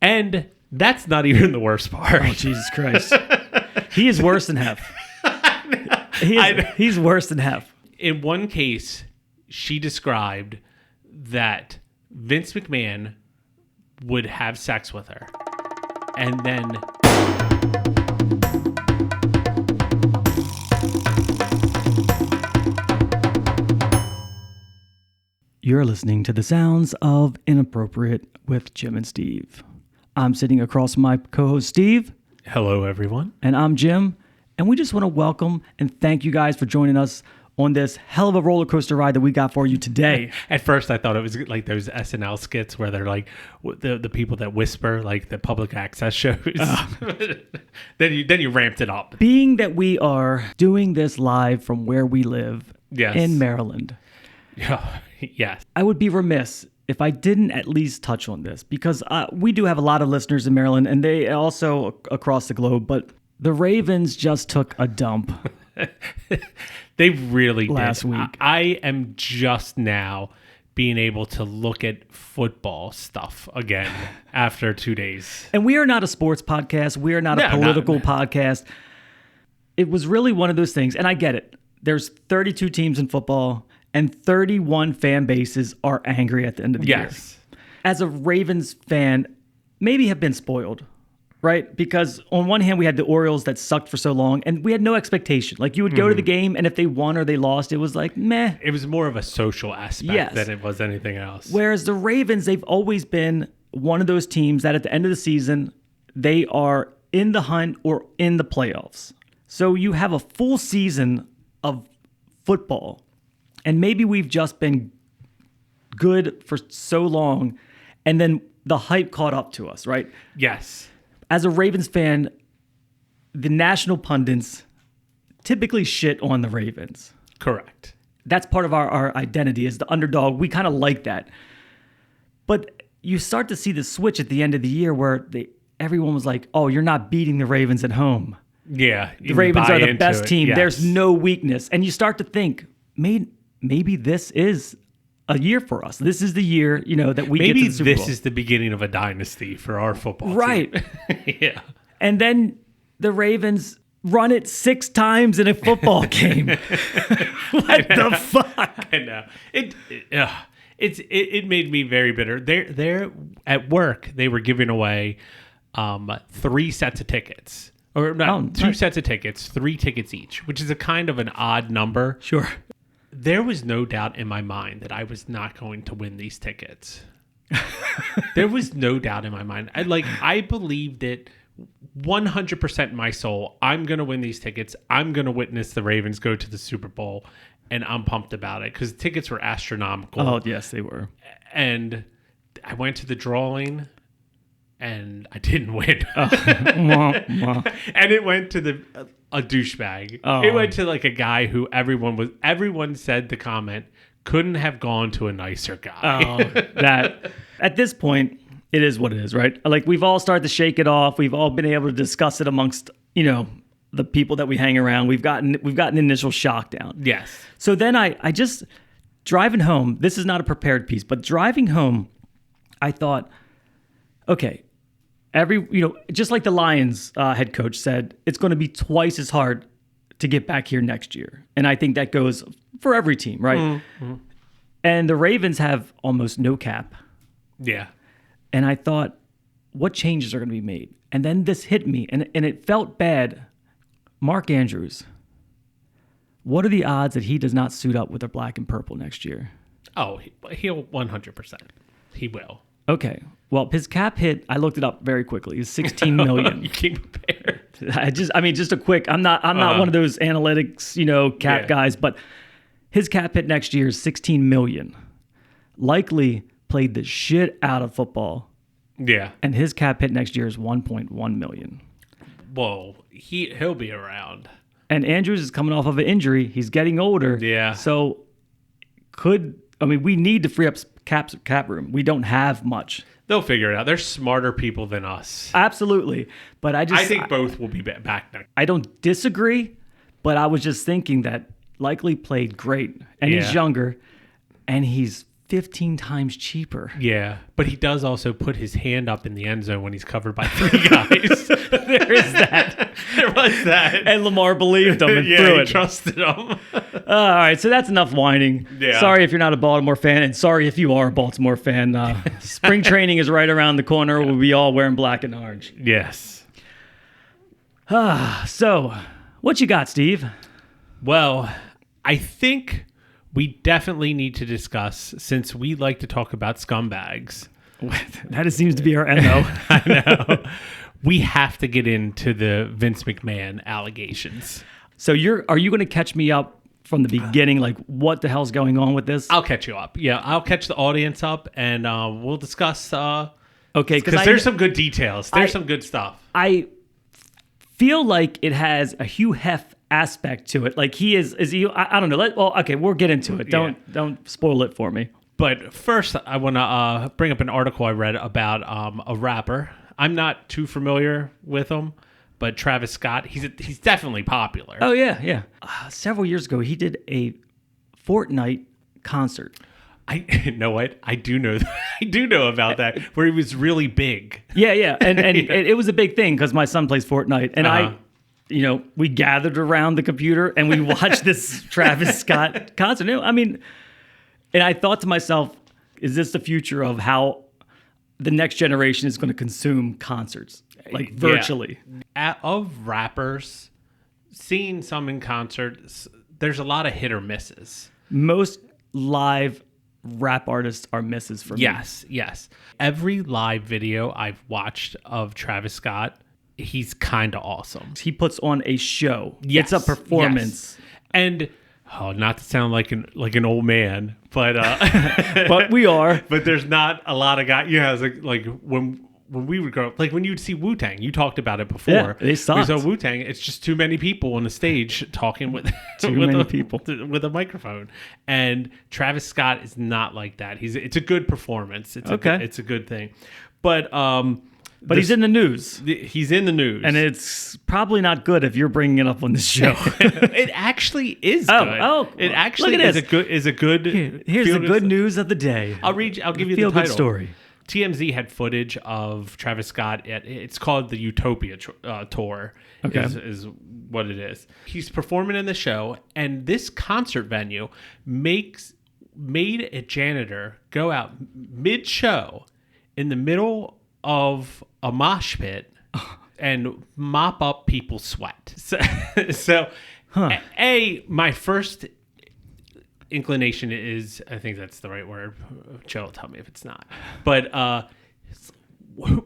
And that's not even the worst part. Oh, Jesus Christ. He is worse than Hef. He's worse than Hef. In one case, she described that Vince McMahon would have sex with her. And then... You're listening to the sounds of Inappropriate with Jim and Steve. I'm sitting across from my co-host Steve. Hello, everyone. And I'm Jim. And we just want to welcome and thank you guys for joining us on this hell of a roller coaster ride that we got for you today. At first, I thought it was like those SNL skits where they're like the people that whisper, like the public access shows. Then you ramped it up. Being that we are doing this live from where we live in Maryland. Yes. I would be remiss if I didn't at least touch on this because we do have a lot of listeners in Maryland and they also across the globe, but the Ravens just took a dump. They really did. Last week. I am just now being able to look at football stuff again after 2 days. And we are not a sports podcast. We are not a political podcast. It was really one of those things, and I get it. There's 32 teams in football, and 31 fan bases are angry at the end of the year. As a Ravens fan, maybe have been spoiled. Right? Because on one hand, we had the Orioles that sucked for so long, and we had no expectation. Like, you would go to the game, and if they won or they lost, it was like, meh. It was more of a social aspect than it was anything else. Whereas the Ravens, they've always been one of those teams that at the end of the season, they are in the hunt or in the playoffs. So you have a full season of football, and maybe we've just been good for so long, and then the hype caught up to us, right? Yes. As a Ravens fan, the national pundits typically shit on the Ravens. Correct. That's part of our identity as the underdog. We kind of like that. But you start to see the switch at the end of the year where everyone was like, oh, you're not beating the Ravens at home. Yeah. The Ravens are the best team. Yes. There's no weakness. And you start to think, maybe this is a year for us. This is the year, that we get to the Super Bowl. Maybe this is the beginning of a dynasty for our football team. Right. Yeah. And then the Ravens run it 6 times in a football game. What the fuck? I know. It made me very bitter. They're at work. They were giving away 3 sets of tickets. Or not, 2 sets of tickets, 3 tickets each, which is a kind of an odd number. Sure. There was no doubt in my mind that I was not going to win these tickets. There was no doubt in my mind. I believed it 100% in my soul. I'm going to win these tickets. I'm going to witness the Ravens go to the Super Bowl, and I'm pumped about it because the tickets were astronomical. Oh, yes, they were. And I went to the drawing, and I didn't win. And it went to a douchebag. Oh. It went to like a guy who everyone said the comment couldn't have gone to a nicer guy. That at this point it is what it is, right? Like, we've all started to shake it off. We've all been able to discuss it amongst, the people that we hang around. We've gotten initial shock down. Yes. So then I just driving home, this is not a prepared piece, but driving home, I thought, okay, just like the Lions head coach said, it's going to be twice as hard to get back here next year. And I think that goes for every team, right? Mm-hmm. And the Ravens have almost no cap. Yeah. And I thought, what changes are going to be made? And then this hit me, and it felt bad. Mark Andrews, what are the odds that he does not suit up with a black and purple next year? Oh, he'll 100%. He will. Okay. Well, his cap hit, I looked it up very quickly, is $16 million. You came prepared. Just a quick, I'm not one of those analytics, cap guys, but his cap hit next year is $16 million. Likely played the shit out of football. Yeah. And his cap hit next year is $1.1 million. Whoa, he'll be around. And Andrews is coming off of an injury. He's getting older. Yeah. So we need to free up cap room. We don't have much. They'll figure it out. They're smarter people than us. Absolutely. But I think both will be back next. I don't disagree, but I was just thinking that Likely played great. And he's younger. And he's 15 times cheaper. Yeah, but he does also put his hand up in the end zone when he's covered by 3 guys. There is that. There was that. And Lamar believed him and yeah, threw he it. trusted him. All right, so that's enough whining. Yeah. Sorry if you're not a Baltimore fan, and sorry if you are a Baltimore fan. Spring training is right around the corner. We'll be all wearing black and orange. Yes. So, what you got, Steve? Well, I think we definitely need to discuss, since we like to talk about scumbags. That seems to be our MO. I know. We have to get into the Vince McMahon allegations. So are you going to catch me up from the beginning? Like, what the hell's going on with this? I'll catch you up. Yeah, I'll catch the audience up, and we'll discuss. Okay, because there's some good details. There's some good stuff. I feel like it has a Hugh Hef aspect to it. Like he is he? I don't know. Okay, we'll get into it. Don't spoil it for me. But first, I want to bring up an article I read about a rapper. I'm not too familiar with him, but Travis Scott, he's definitely popular. Oh, yeah. Several years ago, he did a Fortnite concert. I know what? I do know about that, where he was really big. Yeah. And it was a big thing because my son plays Fortnite. And we gathered around the computer and we watched this Travis Scott concert. I mean, and I thought to myself, is this the future of how the next generation is going to consume concerts, like virtually? Yeah. Of rappers, seeing some in concerts, there's a lot of hit or misses. Most live rap artists are misses for me. Yes. Every live video I've watched of Travis Scott, he's kind of awesome. He puts on a show. Yes. It's a performance. Yes. And not to sound like an old man, but but we are. But there's not a lot of guys. Yeah, like when we would grow up, like when you'd see Wu-Tang, you talked about it before. Yeah, they sucked. So Wu-Tang, it's just too many people on the stage talking with people with a microphone. And Travis Scott is not like that. It's a good performance. It's a good thing. But he's in the news. He's in the news. And it's probably not good if you're bringing it up on this show. It actually is good. It actually is a good. Here's the good news of the day. I'll give you the feel title. Good story. TMZ had footage of Travis Scott it's called the Utopia tour. Okay. Is what it is. He's performing in the show, and this concert venue made a janitor go out mid-show in the middle of a mosh pit and mop up people's sweat. So my first inclination is, I think that's the right word. Joe will tell me if it's not. But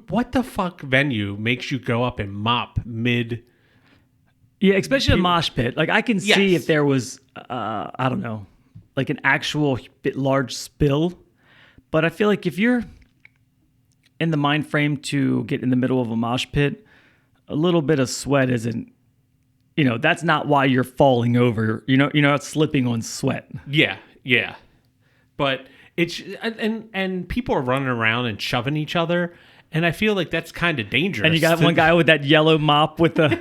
what the fuck venue makes you go up and mop mid? Yeah, especially a mosh pit. Like I can see if there was, I don't know, like an actual bit large spill. But I feel like if you're in the mind frame to get in the middle of a mosh pit, a little bit of sweat isn't, that's not why you're falling over. You're not slipping on sweat. Yeah. But it's and people are running around and shoving each other, and I feel like that's kind of dangerous. And you got one guy with that yellow mop with the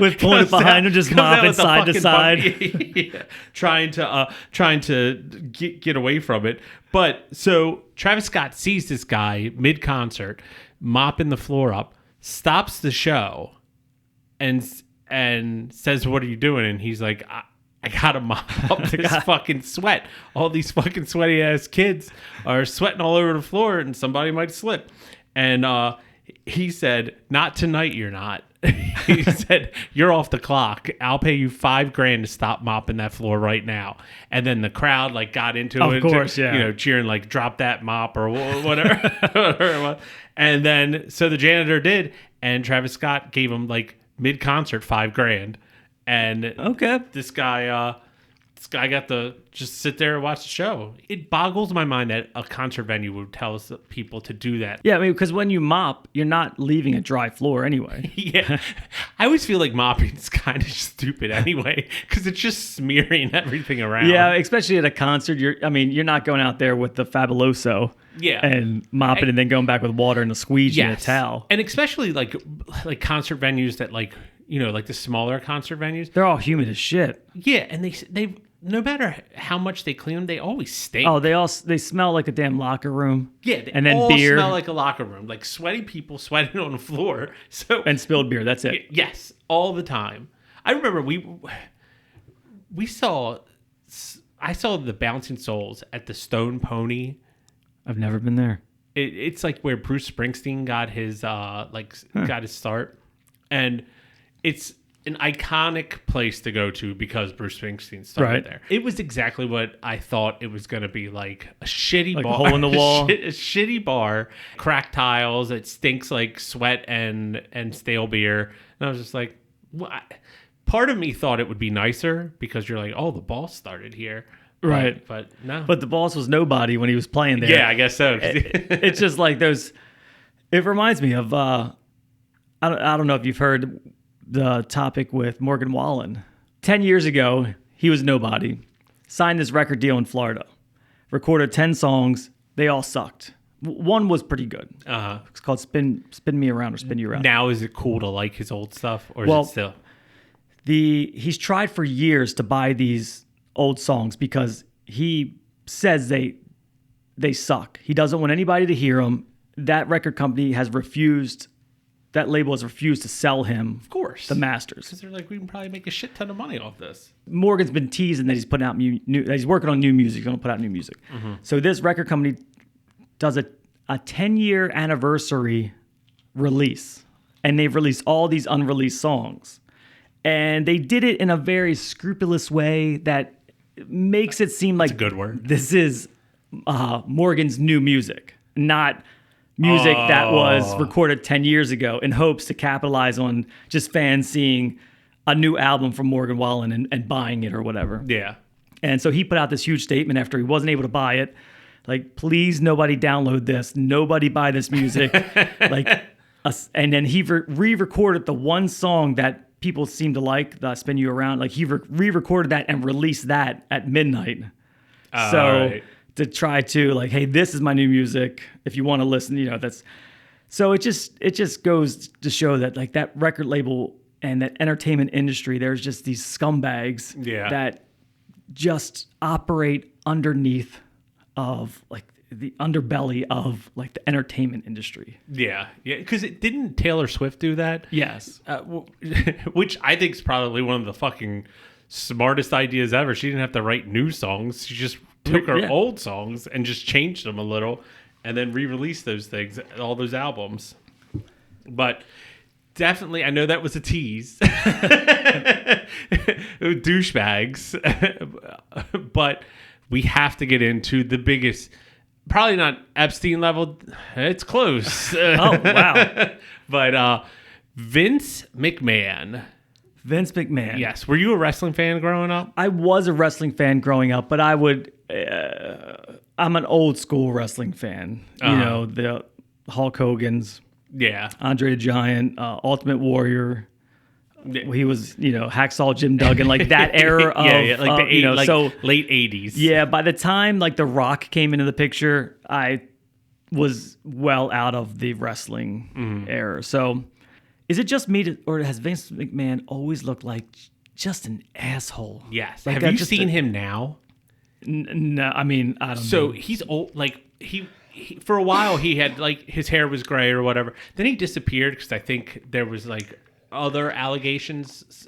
with pulling it behind him, just mopping side to side, trying to get away from it. But so Travis Scott sees this guy mid-concert mopping the floor up, stops the show, and says, "What are you doing?" And he's like, I gotta mop up this fucking sweat. All these fucking sweaty ass kids are sweating all over the floor, and somebody might slip." And he said, "Not tonight, you're not." He said, "You're off the clock. I'll pay you $5,000 to stop mopping that floor right now." And then the crowd got into it, of course, yeah, cheering "Drop that mop" or whatever. And then so the janitor did, and Travis Scott gave him mid-concert $5,000. And this guy got to just sit there and watch the show. It boggles my mind that a concert venue would tell people to do that. Yeah, I mean, because when you mop, you're not leaving a dry floor anyway. Yeah. I always feel like mopping is kind of stupid anyway, because it's just smearing everything around. Yeah, especially at a concert. You're not going out there with the Fabuloso. Yeah. And mopping and then going back with water and a squeegee and a towel. And especially like concert venues that the smaller concert venues. They're all humid as shit. Yeah, and no matter how much they clean them, they always stink. Oh, they smell like a damn locker room. Yeah, they and then all beer. smell like a locker room, like sweaty people sweating on the floor. So and spilled beer. That's it. Yes, all the time. I remember I saw the Bouncing Souls at the Stone Pony. I've never been there. It's like where Bruce Springsteen got his got his start, and it's an iconic place to go to because Bruce Springsteen started there. It was exactly what I thought it was going to be, like a shitty bar, a hole in the wall, a shitty bar, cracked tiles. It stinks like sweat and stale beer. And I was just like, what? Part of me thought it would be nicer because you're like, oh, the Boss started here. Right. But no. But the Boss was nobody when he was playing there. Yeah, I guess so. It's just like those. It reminds me of, I don't know if you've heard the topic with Morgan Wallen. 10 years ago, he was nobody. Signed this record deal in Florida. Recorded 10 songs. They all sucked. One was pretty good. It's called Spin Me Around or Spin You Around. Now is it cool to like his old stuff? Or is it still? He's tried for years to buy these old songs because he says they suck. He doesn't want anybody to hear them. That record company has refused. That label has refused to sell him, of course, the masters. Because they're like, we can probably make a shit ton of money off this. Morgan's been teasing that he's putting out that he's working on new music. He's going to put out new music. Mm-hmm. So this record company does a 10-year anniversary release, and they've released all these unreleased songs, and they did it in a very scrupulous way that makes it seem like a good word. This is Morgan's new music, not music that was recorded 10 years ago in hopes to capitalize on just fans seeing a new album from Morgan Wallen and buying it or whatever. Yeah. And so he put out this huge statement after he wasn't able to buy it. Like, please, nobody download this. Nobody buy this music. And then he re-recorded the one song that people seem to like, the Spin You Around. Like, he re-recorded that and released that at midnight. Right. To try to like, hey, this is my new music. If you want to listen, that's. So it just goes to show that like that record label and that entertainment industry, there's just these scumbags that just operate underneath of like the underbelly of like the entertainment industry. Yeah. Because didn't Taylor Swift do that? Yes. Which I think is probably one of the fucking smartest ideas ever. She didn't have to write new songs. She just took her old songs and just changed them a little and then re-released those things, all those albums. But definitely, I know that was a tease. Douchebags. But we have to get into the biggest, probably not Epstein level. It's close. Oh, wow. But Vince McMahon. Vince McMahon. Yes. Were you a wrestling fan growing up? I was a wrestling fan growing up, but I'm an old school wrestling fan. Uh-huh. The Hulk Hogan's. Yeah. Andre the Giant, Ultimate Warrior. He was, Hacksaw Jim Duggan, like that era of, late 80s. Yeah, by the time like The Rock came into the picture, I was well out of the wrestling era. So is it just me or has Vince McMahon always looked like just an asshole? Yes. Like have you seen him now? No, I mean, I don't know. So he's old, like he for a while he had like his hair was gray or whatever. Then he disappeared because I think there was like other allegations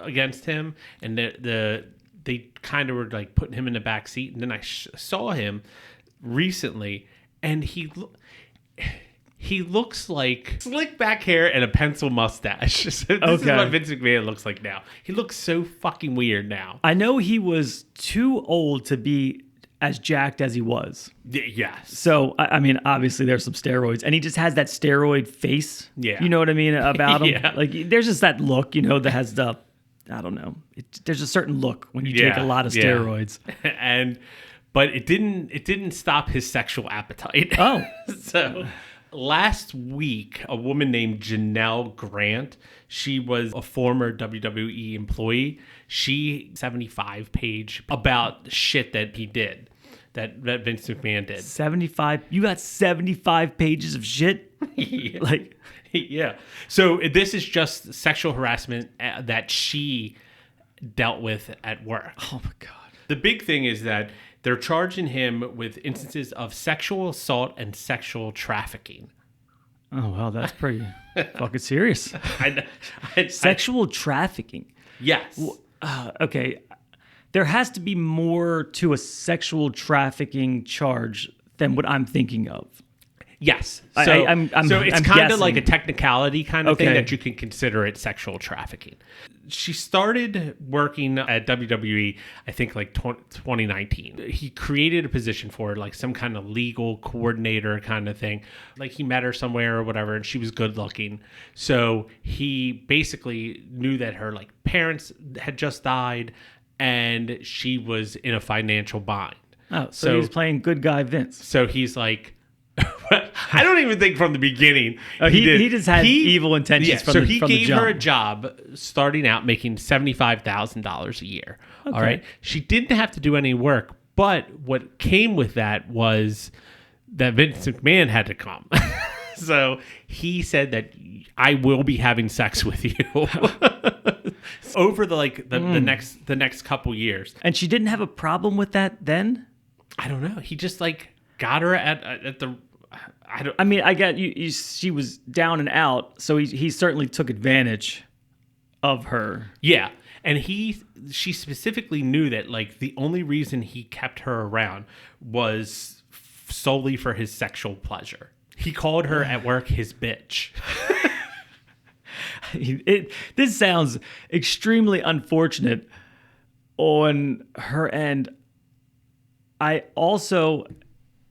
against him, and they kind of were like putting him in the back seat. And then I saw him recently, and he looks like slick back hair and a pencil mustache. So this is what Vince McMahon looks like now. He looks so fucking weird now. I know he was too old to be as jacked as he was. Yes. So, I mean, obviously there's some steroids, and he just has that steroid face. Yeah. You know what I mean about him? Yeah. Like, there's just that look, that has the, I don't know. There's a certain look when you take a lot of steroids. But it didn't stop his sexual appetite. Oh. So last week, a woman named Janelle Grant, she was a former WWE employee. She 75-page about shit that he did, that Vince McMahon did. 75? You got 75 pages of shit? Yeah. Yeah. So this is just sexual harassment that she dealt with at work. Oh my God. The big thing is that they're charging him with instances of sexual assault and sexual trafficking. Oh, well, that's pretty fucking serious. Sexual trafficking. Yes. Okay. There has to be more to a sexual trafficking charge than what I'm thinking of. Yes. So it's kind of like a guessing. technicality kind of thing Okay. that you can consider it sexual trafficking. She started working at WWE, I think like 2019. He created a position for her, like some kind of legal coordinator kind of thing. Like he met her somewhere or whatever, and she was good looking. So he basically knew that her like parents had just died and she was in a financial bind. Oh, so he's playing good guy Vince. So he's like, I don't even think from the beginning. He just had evil intentions from the jump. So he gave her a job starting out making $75,000 a year. Okay. All right. She didn't have to do any work, but what came with that was that Vince McMahon had to come. So he said that I will be having sex with you over the next couple years. And she didn't have a problem with that then? I don't know. He just like got her at the. I mean, I get you. She was down and out, so he certainly took advantage of her. Yeah, and she specifically knew that like the only reason he kept her around was solely for his sexual pleasure. He called her at work his bitch. This sounds extremely unfortunate on her end. I also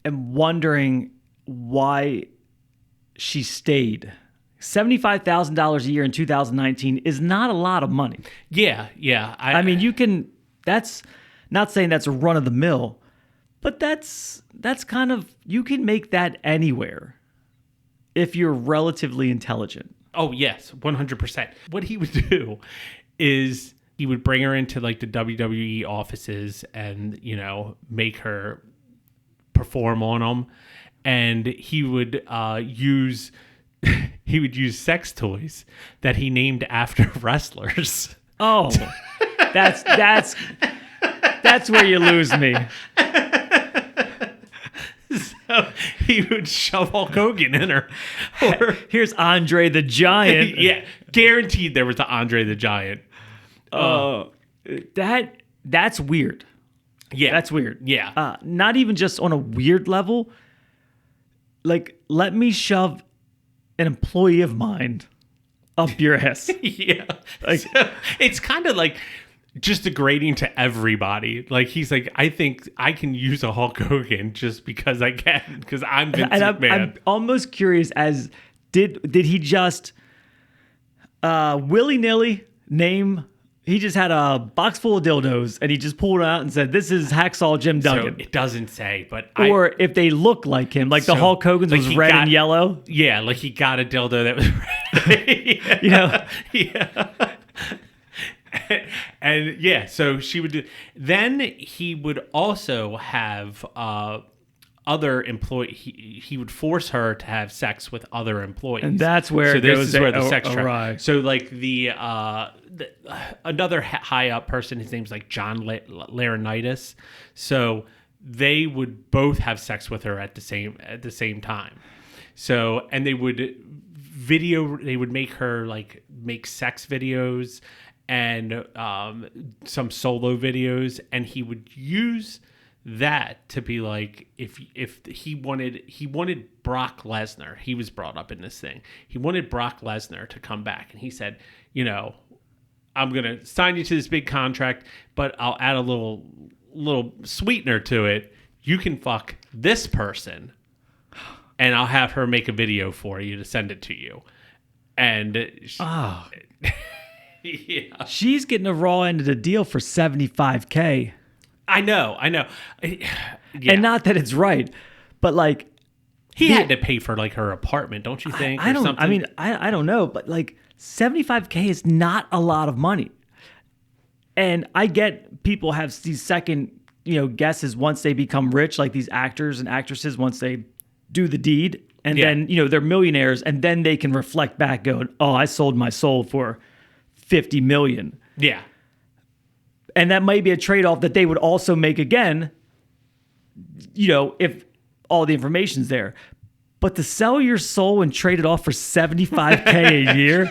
am wondering why she stayed. $75,000 a year in 2019 is not a lot of money. Yeah. I mean, that's not saying that's a run of the mill, but that's kind of, you can make that anywhere if you're relatively intelligent. Oh, yes, 100%. What he would do is he would bring her into like the WWE offices and, make her perform on them. And he would use sex toys that he named after wrestlers. Oh, that's where you lose me. So he would shove Hulk Hogan in her. Here's Andre the Giant. Yeah, guaranteed there was the Andre the Giant. That's weird. Yeah, that's weird. Yeah, not even just on a weird level. Like, let me shove an employee of mine up your ass. Yeah, like, so it's kind of like just degrading to everybody. Like he's like, I think I can use a Hulk Hogan just because I can, because I'm Vince McMahon. I'm almost curious as did he just willy-nilly name? He just had a box full of dildos and he just pulled it out and said, "This is Hacksaw Jim Duggan." So it doesn't say, but or if they look like him, like the Hulk Hogan's was red and yellow. Yeah, like he got a dildo that was red. Yeah. And yeah, so she would do. Then he would also have other employees. He would force her to have sex with other employees, and that's where so this is where the sex awry. So like the another high up person, his name's like John Laurinaitis. So they would both have sex with her at the same time. So and they would make her like make sex videos and some solo videos, and he would use that to be like, if he wanted Brock Lesnar, he was brought up in this thing. He wanted Brock Lesnar to come back, and he said, I'm gonna sign you to this big contract, but I'll add a little sweetener to it. You can fuck this person, and I'll have her make a video for you to send it to you. And yeah, she's getting a raw end of the deal for $75K. I know. Yeah. And not that it's right, but like he had to pay for like her apartment, don't you think? I don't. Something? I mean, I don't know, but like $75K is not a lot of money. And I get people have these second, guesses once they become rich, like these actors and actresses once they do the deed, and then they're millionaires, and then they can reflect back, going, "Oh, I sold my soul for $50 million." Yeah. And that might be a trade-off that they would also make again, if all the information's there. But to sell your soul and trade it off for $75K a year,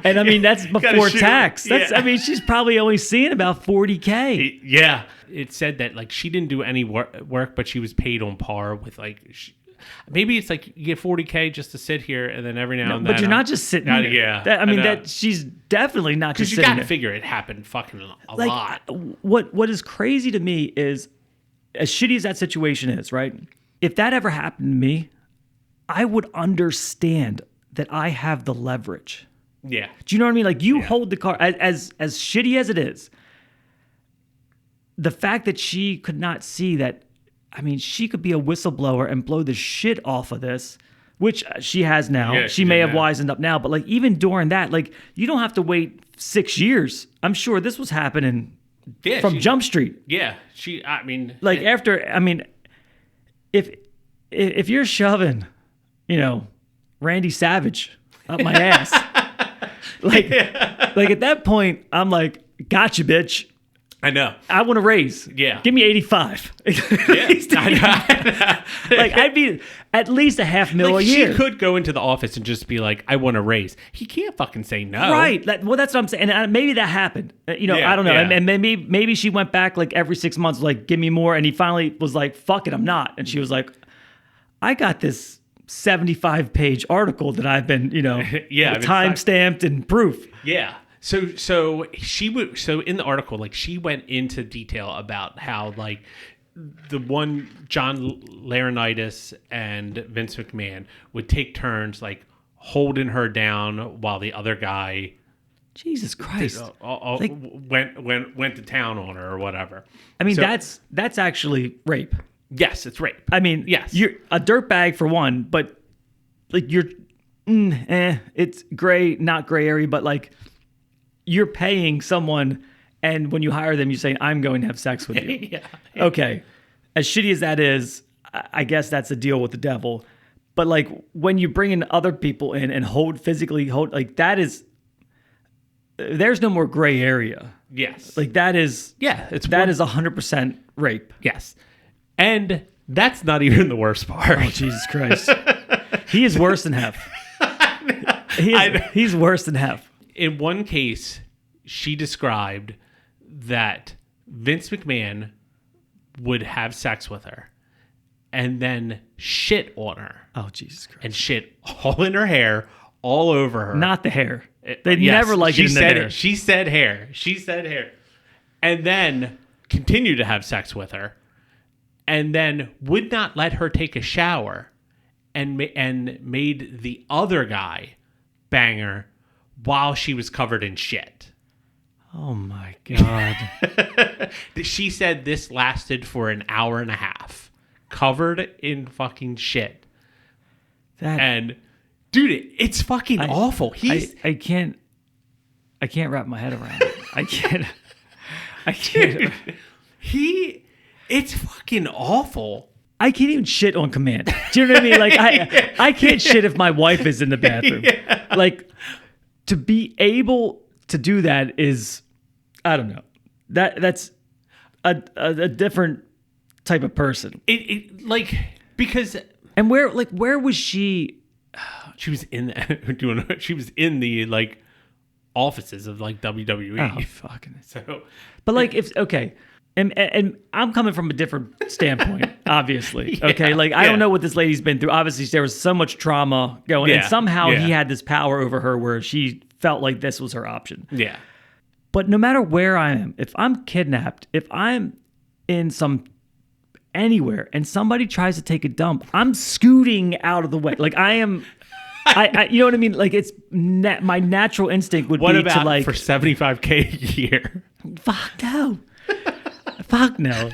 and I mean that's before tax. She's probably only seeing about $40K. Yeah, it said that like she didn't do any work, but she was paid on par with like. Maybe it's like you get $40K just to sit here, and then every now and then. But you're not just sitting here. Yeah, that she's definitely not just sitting there. Because you got to figure it happened fucking a lot. What is crazy to me is, as shitty as that situation is, right? If that ever happened to me, I would understand that I have the leverage. Yeah. Do you know what I mean? Like you hold the car as shitty as it is. The fact that she could not see that, I mean, she could be a whistleblower and blow the shit off of this, which she has now. Yeah, she may have wisened up now, but like even during that, like you don't have to wait 6 years. I'm sure this was happening from Jump Street. Yeah. If you're shoving, Randy Savage up my ass, like at that point, I'm like, gotcha, bitch. I know. I want to raise. Yeah. Give me 85. Yeah. Like I'd be at least $500,000 a year. She could go into the office and just be like, I want to raise. He can't fucking say no. Right. That's what I'm saying. And maybe that happened. I don't know. Yeah. And maybe she went back like every 6 months, like, give me more. And he finally was like, fuck it, I'm not. And she was like, I got this 75-page article that I've been, time-stamped and proof. Yeah. So she would. So in the article, like she went into detail about how like the one John Laurinaitis and Vince McMahon would take turns like holding her down while the other guy, Jesus Christ, went to town on her or whatever. I mean, that's actually rape. Yes, it's rape. I mean, yes, you're a dirtbag for one, but like you're, it's gray, not gray area, but like. You're paying someone, and when you hire them, you're saying, I'm going to have sex with you. Yeah. Okay. As shitty as that is, I guess that's a deal with the devil. But like when you bring in other people in and physically hold, like that is, there's no more gray area. Yes. Like that is, is 100% rape. Yes. And that's not even the worst part. Oh, Jesus Christ. He is worse than half. He's worse than half. In one case, she described that Vince McMahon would have sex with her and then shit on her. Oh, Jesus Christ. And shit all in her hair, all over her. Not the hair. They never liked it in the hair. She said hair. And then continued to have sex with her and then would not let her take a shower and made the other guy bang her while she was covered in shit. Oh my God. She said this lasted for an hour and a half. Covered in fucking shit. And dude, it's fucking awful. I can't wrap my head around it. I can't. It's fucking awful. I can't even shit on command. Do you know what I mean? Like I can't shit if my wife is in the bathroom. Yeah. Like to be able to do that is, I don't know. That's a different type of person. Because and where was she? She was in she was in the like offices of like WWE. Oh fucking so. But like and I'm coming from a different standpoint, obviously. Yeah, okay, like I don't know what this lady's been through. Obviously, there was so much trauma going, and somehow he had this power over her where she felt like this was her option. Yeah. But no matter where I am, if I'm kidnapped, if I'm in anywhere, and somebody tries to take a dump, I'm scooting out of the way. Like I am. I you know what I mean? Like it's my natural instinct would be to like for $75K a year. Fuck no. Fuck no.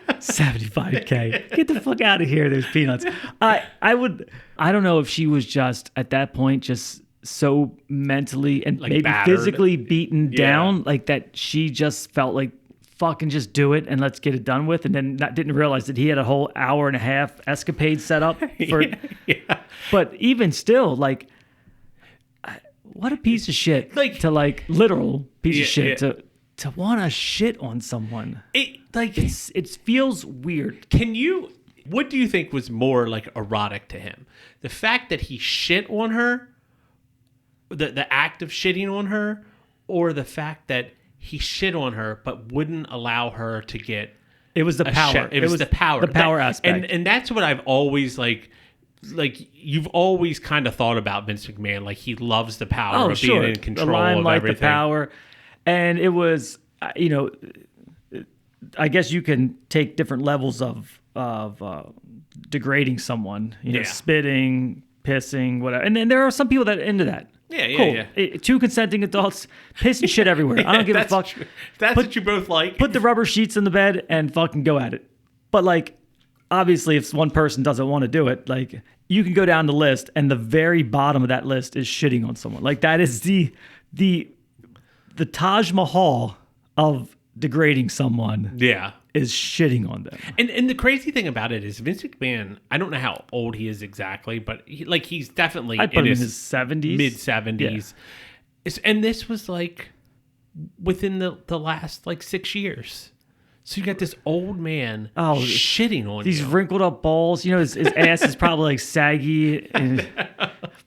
75K. Get the fuck out of here. There's peanuts. I don't know if she was just at that point just so mentally and like maybe battered. Physically beaten down, like that she just felt like fucking just do it and let's get it done with, and then didn't realize that he had a whole hour and a half escapade set up for But even still, like what a piece of shit. Like to like literal piece of shit to want to shit on someone. It feels weird. What do you think was more like erotic to him? The fact that he shit on her, the act of shitting on her, or the fact that he shit on her but wouldn't allow her to get it was the power. It was the power. The power aspect. And that's what I've always like you've always kind of thought about Vince McMahon, like he loves the power of being in control the limelight, of everything. The power. And it was, I guess you can take different levels of degrading someone, spitting, pissing, whatever. And then there are some people that are into that. Yeah, cool. Two consenting adults pissing shit everywhere. I don't give a fuck. That's what you both like. Put the rubber sheets in the bed and fucking go at it. But like, obviously, if one person doesn't want to do it, like you can go down the list, and the very bottom of that list is shitting on someone. Like that is the Taj Mahal of degrading someone. Yeah. Is shitting on them. And the crazy thing about it is Vince McMahon, I don't know how old he is exactly, but he's definitely I'd put him in his 70s. Mid-70s. Yeah. And this was like within the last like 6 years. So you got this old man shitting on these wrinkled up balls. His ass is probably like saggy and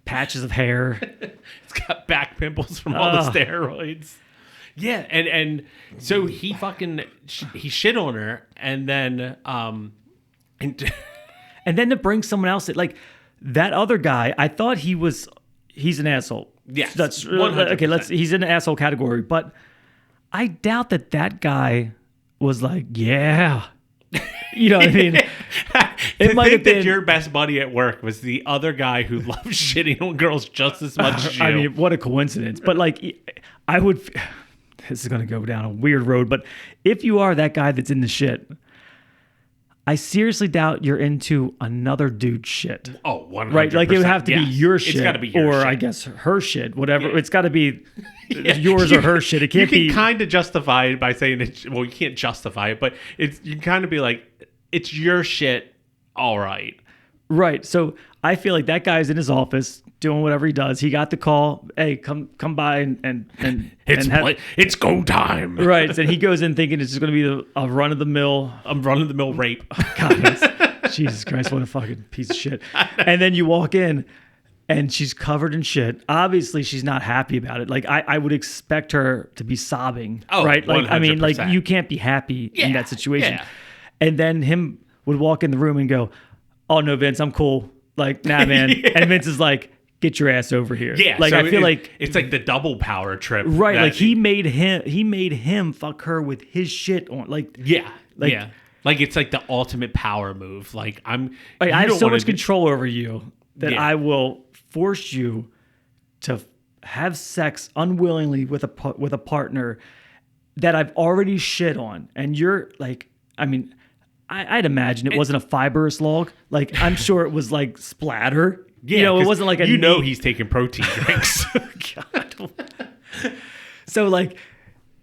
patches of hair. It's got back pimples from all the steroids. Yeah, and so he shit on her, and then and then to bring someone else like that other guy, I thought he's an asshole. Yes, that's 100%. Okay. He's in the asshole category, but I doubt that guy was like, yeah, you know what I mean. It might have been that your best buddy at work was the other guy who loved shitting on girls just as much as you. I mean, what a coincidence! But like, I would. This is going to go down a weird road, but if you are that guy that's in the shit, I seriously doubt you're into another dude's shit. Oh, 100%. Right? Like it would have to be your shit. It's got to be your shit. I guess her shit, whatever. Yeah. It's got to be yours or her shit. It can't be. You can kind of justify it by saying it. Well, you can't justify it, but you can kind of be like, it's your shit. All right. Right. So I feel like that guy's in his office doing whatever he does. He got the call. Hey, come by and it's go time. Right. And he goes in thinking it's just going to be a run of the mill rape. God, Jesus Christ, what a fucking piece of shit. And then you walk in and she's covered in shit. Obviously, she's not happy about it. Like I would expect her to be sobbing. Oh, right. Like 100%. I mean, like you can't be happy in that situation. Yeah. And then him would walk in the room and go, "Oh no, Vince, I'm cool." Like, nah, man. Yeah. And Vince is like, "Get your ass over here." Yeah. Like, so I feel like it's like the double power trip. Right. Like he made him fuck her with his shit on. Like, yeah. Like it's like the ultimate power move. Like I have so much control over you that I will force you to have sex unwillingly with a partner that I've already shit on. And you're like, I mean, I'd imagine it wasn't a fibrous log. Like, I'm sure it was like splatter. Yeah, it wasn't like a he's taking protein drinks. God. So like,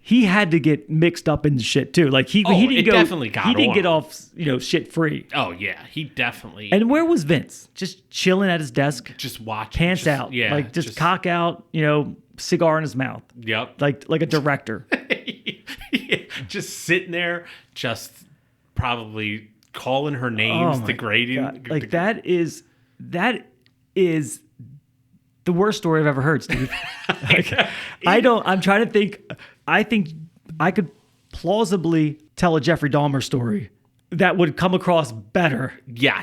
he had to get mixed up in shit too. Like he didn't get off shit free. Oh yeah, he definitely. And where was Vince? Just chilling at his desk, just watching, pants out, like just cock out, cigar in his mouth. Yep, like a director. Yeah, just sitting there, just probably calling her names, degrading. Like that is the worst story I've ever heard, Steve. I'm trying to think. I think I could plausibly tell a Jeffrey Dahmer story that would come across better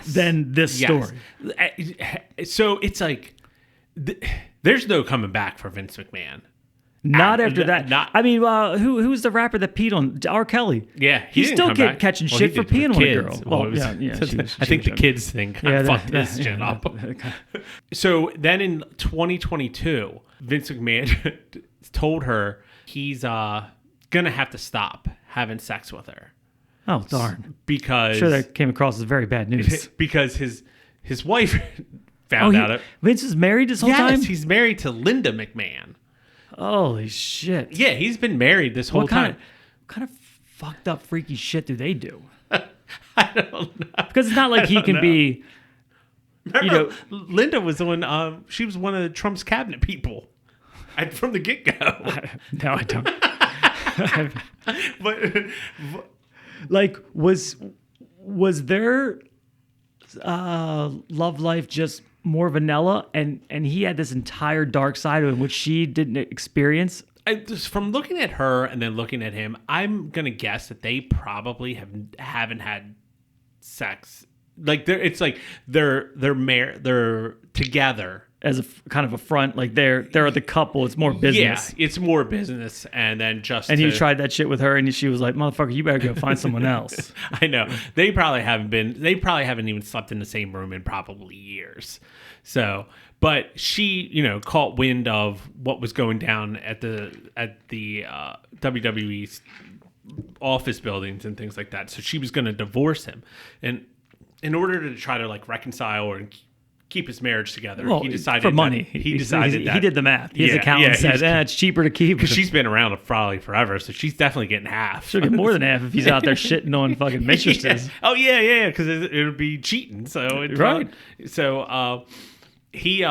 than this story. So it's like, there's no coming back for Vince McMahon. Not after that. I mean, who's the rapper that peed on R. Kelly? Yeah, he's still catching shit for peeing on a girl. Well, I think the kids thing fucked this shit up. So then in 2022, Vince McMahon told her he's gonna have to stop having sex with her. Oh darn! Because I'm sure that came across as very bad news. Because his wife found out it. Vince is married this whole time? Yes, he's married to Linda McMahon. Holy shit. Yeah, he's been married this whole time. What kind of fucked up, freaky shit do they do? I don't know. Because it's not like he can be... Remember, Linda was the one... she was one of Trump's cabinet people from the get-go. No, I don't. but like, was their love life just more vanilla, and he had this entire dark side of him which she didn't experience? Just from looking at her and then looking at him, I'm gonna guess that they probably haven't had sex. Like it's like they're together as a kind of a front, like they're the couple. It's more business. Yeah, it's more business, and then he tried that shit with her, and she was like, "Motherfucker, you better go find someone else." I know they probably haven't even slept in the same room in probably years. So, but she, caught wind of what was going down at the WWE office buildings and things like that. So she was going to divorce him, and in order to try to like reconcile or keep his marriage together, he decided for money. He decided that he did the math. His accountant said, "It's cheaper to keep." Because she's been around probably forever, so she's definitely getting half. She'll get more than half if he's out there shitting on fucking mistresses. Yeah. Oh yeah, because it would be cheating. So right. So he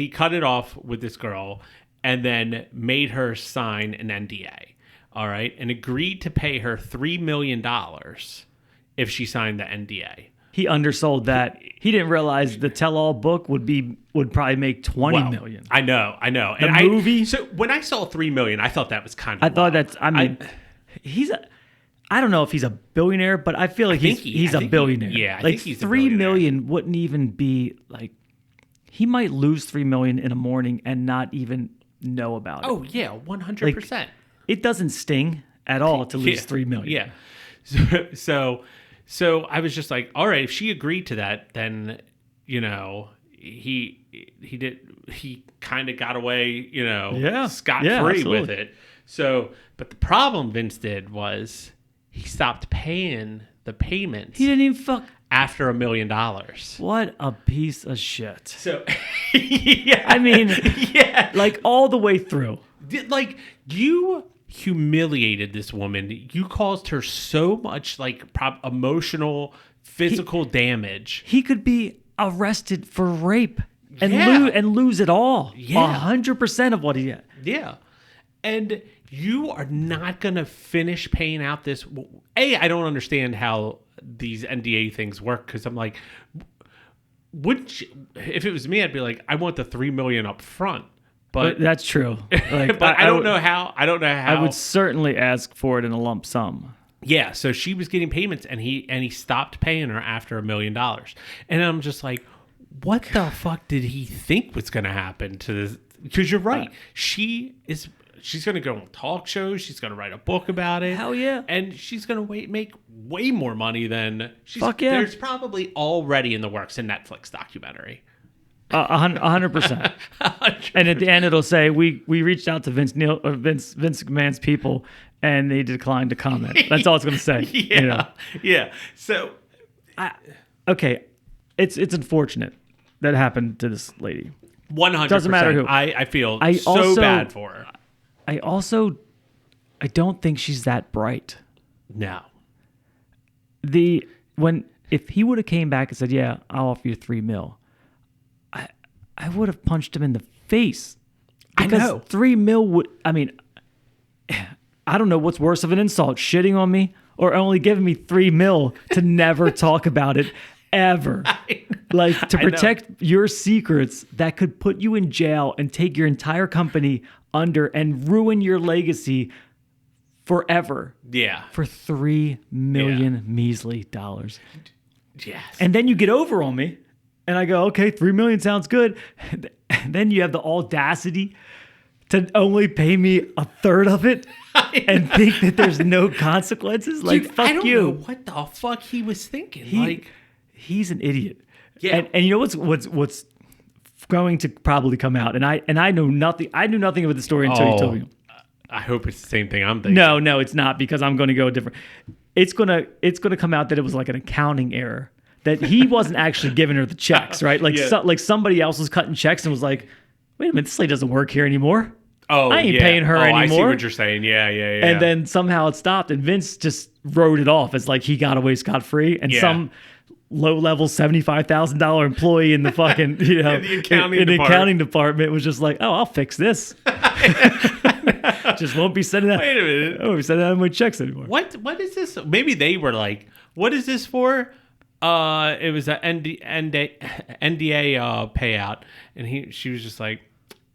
cut it off with this girl, and then made her sign an NDA. All right, and agreed to pay her $3 million if she signed the NDA. He undersold that. He didn't realize the tell-all book would probably make $20 million. I know. The movie. So when I saw $3 million, I thought that was kind of. I thought that's. I mean, I don't know if he's a billionaire, but I feel like he's a billionaire. I like think he's a $3 million wouldn't even be like. He might lose $3 million in a morning and not even know about it. Oh yeah, 100%. It doesn't sting at all to lose $3 million. Yeah. So I was just like, all right, if she agreed to that, then he kind of got away, scot-free with it. So, but the problem Vince did was he stopped paying the payments. He didn't even after $1 million. What a piece of shit. So, yeah, I mean, like all the way through. Like you humiliated this woman. You caused her so much like emotional, physical damage. He could be arrested for rape and lose it all. 100% of what he had. Yeah. And you are not going to finish paying out this. I don't understand how these NDA things work, because I'm like, wouldn't you, if it was me, I'd be like, I want the $3 million up front. But that's true. Like, but I don't know how. I would certainly ask for it in a lump sum. Yeah, so she was getting payments, and he stopped paying her after $1 million. And I'm just like, what the fuck did he think was going to happen to this? Because you're right. She's going to go on talk shows. She's going to write a book about it. Hell yeah. And she's going to make way more money than fuck yeah. There's probably already in the works a Netflix documentary. 100%. And at the end, it'll say we reached out to Vince McMahon's people, and they declined to comment. That's all it's going to say. Yeah. So, okay, it's unfortunate that happened to this lady. 100%. Doesn't matter who. I feel so bad for her. I don't think she's that bright. No. If he would have came back and said, "Yeah, I'll offer you $3 million," I would have punched him in the face. Because I know. $3 million would. I mean, I don't know what's worse of an insult: shitting on me or only giving me $3 million to never talk about it ever. Like, to protect your secrets that could put you in jail and take your entire company under and ruin your legacy forever. Yeah. For $3 million measly dollars. Yes. And then you get over on me, and I go, okay, $3 million sounds good. And then you have the audacity to only pay me a third of it and think that there's no consequences. Like, dude, fuck I don't you. know what the fuck he was thinking. He's an idiot. Yeah. And you know what's going to probably come out, and I know nothing. I knew nothing about the story until you told me. I hope it's the same thing I'm thinking. No, it's not, because I'm going to go different. It's gonna come out that it was like an accounting error, that he wasn't actually giving her the checks, right? Like like somebody else was cutting checks and was like, wait a minute, this lady doesn't work here anymore. Oh, I ain't paying her anymore. I see what you're saying. Yeah. And then somehow it stopped, and Vince just wrote it off as like he got away scot-free, and some low-level $75,000 employee in the fucking, in the accounting department was just like, oh, I'll fix this. Just won't be sending that. Wait a minute. I won't be sending out my checks anymore. What is this? Maybe they were like, what is this for? It was an NDA payout, and she was just like,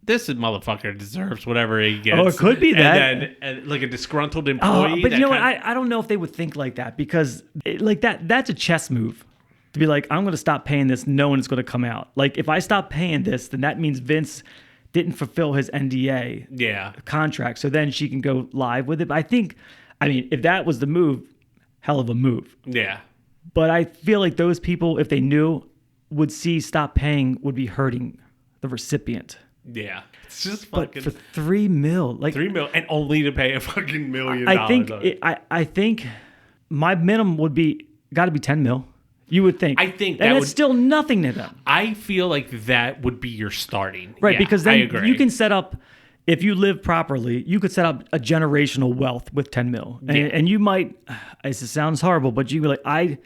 this motherfucker deserves whatever he gets. Oh, it could be that. And like a disgruntled employee. But you know what? I don't know if they would think like that, because that's a chess move. To be like, I'm going to stop paying this. No one is going to come out. Like, if I stop paying this, then that means Vince didn't fulfill his NDA contract. So then she can go live with it. But I mean, if that was the move, hell of a move. Yeah. But I feel like those people, if they knew, would see stop paying would be hurting the recipient. Yeah. It's just fucking. But for $3 million, like $3 million, and only to pay a fucking $1 million. I think my minimum would be got to be $10 million. You would think. I think and it's still nothing to them. I feel like that would be your starting. Right, yeah, because then you can set up, if you live properly, you could set up a generational wealth with $10 million. And you might, it sounds horrible, but you'd be like, I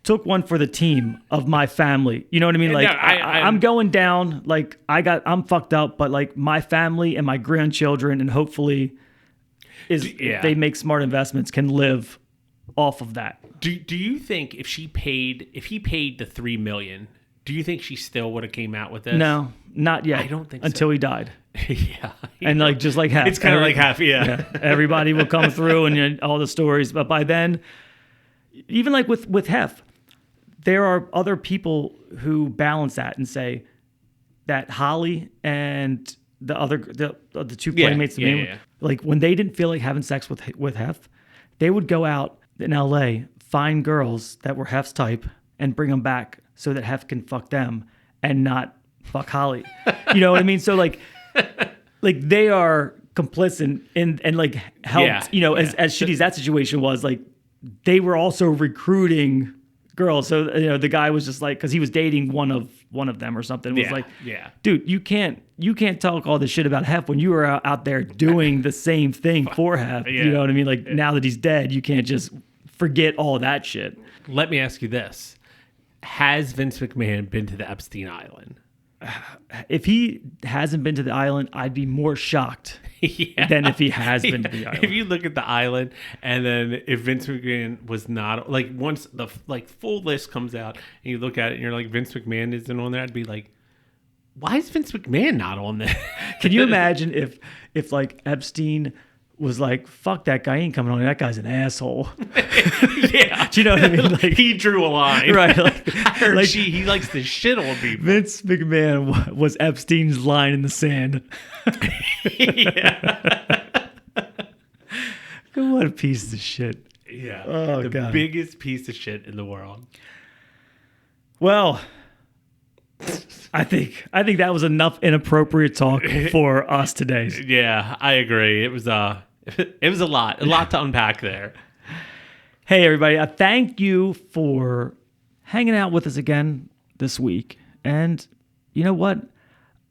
took one for the team of my family. You know what I mean? Like, no, I'm going down, like I'm fucked up, but like my family and my grandchildren, and hopefully if they make smart investments, can live off of that. Do you think if he paid the $3 million, do you think she still would have came out with this? No, not yet. I don't think until so. He died. Yeah, and like just like half. It's kind of like half. Yeah. Everybody will come through and all the stories, but by then, even like with Hef, there are other people who balance that and say that Holly and the two playmates, like when they didn't feel like having sex with Hef, they would go out in LA, find girls that were Hef's type, and bring them back so that Hef can fuck them and not fuck Holly. You know what I mean? So like they are complicit and like helped. As shitty as that situation was, like they were also recruiting girls. So the guy was just like, because he was dating one of them or something. Was like, dude, you can't talk all this shit about Hef when you were out there doing the same thing for Hef. You know what I mean? Like now that he's dead, you can't just forget all that shit. Let me ask you this. Has Vince McMahon been to the Epstein Island? If he hasn't been to the island, I'd be more shocked than if he has been to the island. If you look at the island, and then if Vince McMahon was not, like, once the full list comes out, and you look at it, and you're like, Vince McMahon isn't on there, I'd be like, why is Vince McMahon not on there? Can you imagine if like Epstein was like, fuck that guy, he ain't coming on. That guy's an asshole. Yeah. Do you know what I mean? Like, he drew a line. Right. Like he likes to shit on people. Vince McMahon was Epstein's line in the sand. Yeah. What a piece of shit. Yeah. Oh, the God. biggest piece of shit in the world. Well, I think that was enough inappropriate talk for us today. Yeah, I agree. It was a lot to unpack there. Hey everybody, thank you for hanging out with us again this week. And you know what?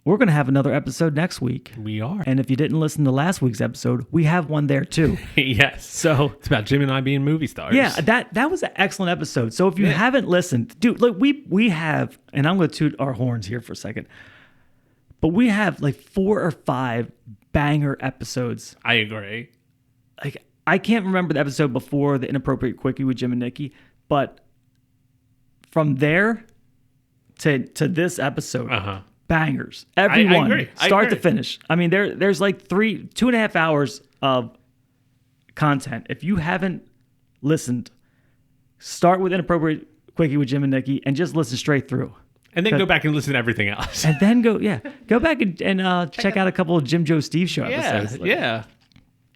We're going to have another episode next week. We are. And if you didn't listen to last week's episode, we have one there too. Yes. So it's about Jim and I being movie stars. Yeah, that was an excellent episode. So if you haven't listened, dude, look, we have, and I'm going to toot our horns here for a second, but we have like 4 or 5 banger episodes. I agree. Like, I can't remember the episode before the Inappropriate Quickie with Jim and Nikki, but from there to this episode, bangers. Everyone, I agree. start to finish. I mean, there's like 2.5 hours of content. If you haven't listened, start with Inappropriate Quickie with Jim and Nikki and just listen straight through. And then go back and listen to everything else. And then go back and check out a couple of Jim Joe Steve Show episodes.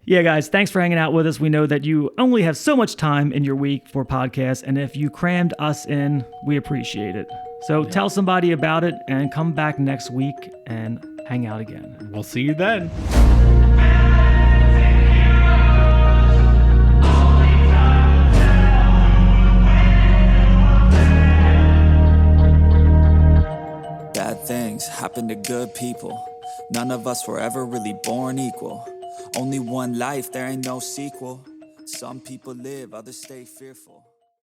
Yeah, guys, thanks for hanging out with us. We know that you only have so much time in your week for podcasts, and if you crammed us in, we appreciate it. So tell somebody about it and come back next week and hang out again. We'll see you then. Bad things happen to good people. None of us were ever really born equal. Only one life, there ain't no sequel. Some people live, others stay fearful.